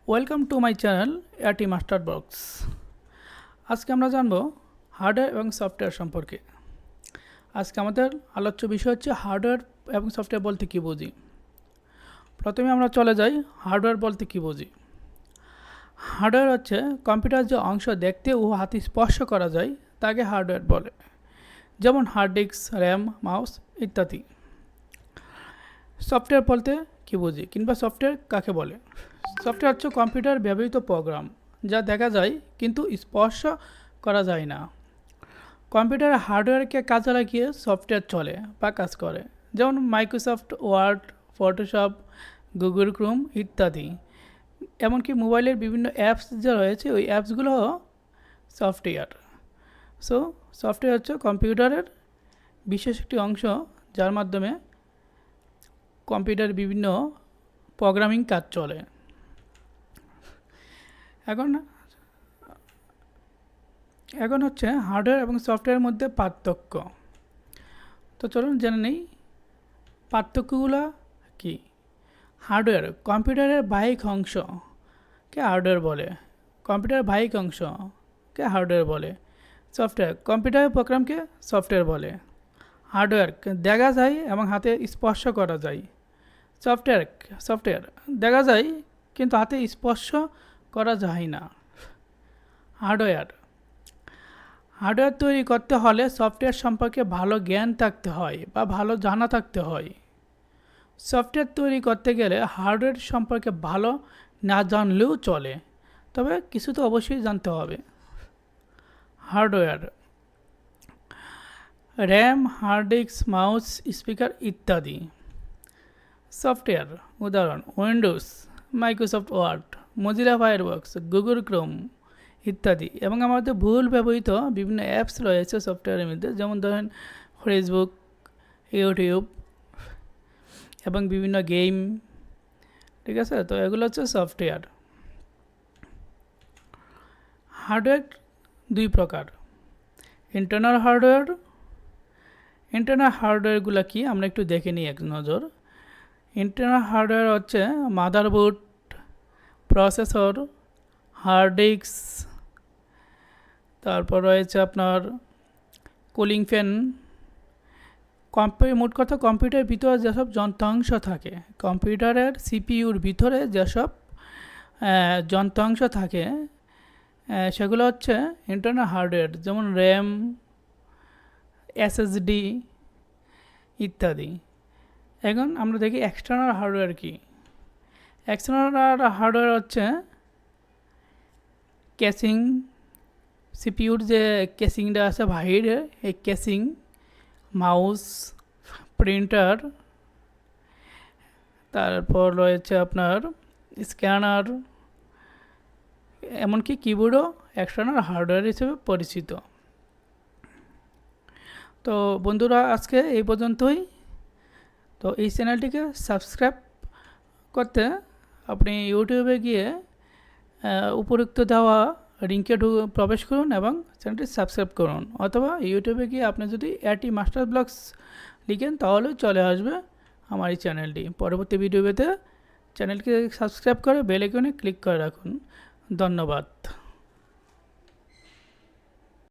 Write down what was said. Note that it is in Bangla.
ওয়েলকাম টু মাই চ্যানেল এটি মাস্টার বক্স। আজকে আমরা জানব হার্ডওয়্যার এবং সফটওয়্যার সম্পর্কে। আজকে আমাদের আলোচ্য বিষয় হচ্ছে হার্ডওয়্যার এবং সফটওয়্যার বলতে কী বুঝি। প্রথমে আমরা চলে যাই হার্ডওয়্যার বলতে কী বুঝি। হার্ডওয়্যার হচ্ছে কম্পিউটার যে অংশ দেখতে ও হাতে স্পর্শ করা যায় তাকে হার্ডওয়্যার বলে, যেমন হার্ড ডিস্ক, র্যাম, মাউস ইত্যাদি। সফটওয়্যার বলতে কী বুঝি কিংবা সফটওয়্যার কাকে বলে। সফটওয়্যার হচ্ছে কম্পিউটার ব্যবহৃত প্রোগ্রাম যা দেখা যায় কিন্তু স্পর্শ করা যায় না। কম্পিউটারের হার্ডওয়্যারকে কাজে লাগিয়ে সফটওয়্যার চলে বা কাজ করে, যেমন Microsoft Word, Photoshop, Google Chrome ইত্যাদি। এমনকি মোবাইলের বিভিন্ন অ্যাপস যা রয়েছে ওই অ্যাপসগুলো সফটওয়্যার। সো সফটওয়্যার হচ্ছে কম্পিউটারের বিশেষ একটি অংশ যার মাধ্যমে কম্পিউটারের বিভিন্ন প্রোগ্রামিং কাজ চলে। এখন হচ্ছে হার্ডওয়্যার এবং সফটওয়্যারের মধ্যে পার্থক্য। তো চলুন জেনে নেই পার্থক্যগুলো কি। হার্ডওয়্যার কম্পিউটারের বাহ্যিক অংশকে হার্ডওয়্যার বলে। কম্পিউটারের বাহ্যিক অংশকে হার্ডওয়্যার বলে। সফটওয়্যার কম্পিউটারের প্রোগ্রামকে সফটওয়্যার বলে। হার্ডওয়্যার দেখা যায় এবং হাতে স্পর্শ করা যায়। সফটওয়্যার দেখা যায় কিন্তু হাতে স্পর্শ করা যায় না। হার্ডওয়্যার তৈরি করতে হলে সফটওয়্যার সম্পর্কে ভালো জ্ঞান থাকতে হয় বা ভালো জানা থাকতে হয়। সফটওয়্যার তৈরি করতে গেলে হার্ডওয়্যার সম্পর্কে ভালো না জানলেও চলে, তবে কিছু তো অবশ্যই জানতে হবে। Hardware RAM, hard disk, mouse, speaker ইত্যাদি। সফটওয়্যার উদাহরণ Windows, Microsoft Word, Mozilla Firefox, Google Chrome ইত্যাদি। এবং আমাদের বহুল ব্যবহৃত বিভিন্ন অ্যাপস রয়েছে সফটওয়্যারের মধ্যে, যেমন ধরেন ফেসবুক, ইউটিউব এবং বিভিন্ন গেম। ঠিক আছে, তো এগুলো হচ্ছে সফটওয়্যার। হার্ডওয়্যার দুই প্রকার, ইন্টারনাল হার্ডওয়্যারগুলো কি আমরা একটু দেখে নিই এক নজর। ইন্টারনাল হার্ডওয়্যার হচ্ছে মাদারবোর্ড, প্রসেসর, হার্ড ডিস্ক, তারপর রয়েছে আপনার কুলিং ফ্যান। মোট কথা কম্পিউটারের ভিতরে যেসব যন্ত্রাংশ থাকে, কম্পিউটারের সিপিইউর ভিতরে যেসব যন্ত্রাংশ থাকে সেগুলো হচ্ছে ইন্টারনাল হার্ডওয়্যার, যেমন র্যাম, এসএসডি ইত্যাদি। এখন আমরা দেখি এক্সটার্নাল হার্ডওয়্যার কি। এক্সটার্নাল হার্ডওয়্যার হচ্ছে ক্যাসিং, সিপিইউর যে ক্যাসিংটা আছে বাহিরে, এই ক্যাসিং, মাউস, প্রিন্টার, তারপর রয়েছে আপনার স্ক্যানার, এমনকি কিবোর্ডও এক্সটার্নাল হার্ডওয়্যার হিসেবে পরিচিত। তো বন্ধুরা, আজকে এই পর্যন্তই। তো এই চ্যানেলটিকে সাবস্ক্রাইব করতে আপনি ইউটিউবে গিয়ে উপযুক্ত দেওয়া লিঙ্কে প্রবেশ করুন এবং চ্যানেলটি সাবস্ক্রাইব করুন, অথবা ইউটিউবে গিয়ে আপনি যদি এটি মাস্টার ব্লগস লিখেন তাহলে চলে আসবে আমার এই চ্যানেলটি। পরবর্তী ভিডিও পেতে চ্যানেলকে সাবস্ক্রাইব করে বেল আইকনে ক্লিক করে রাখুন। ধন্যবাদ।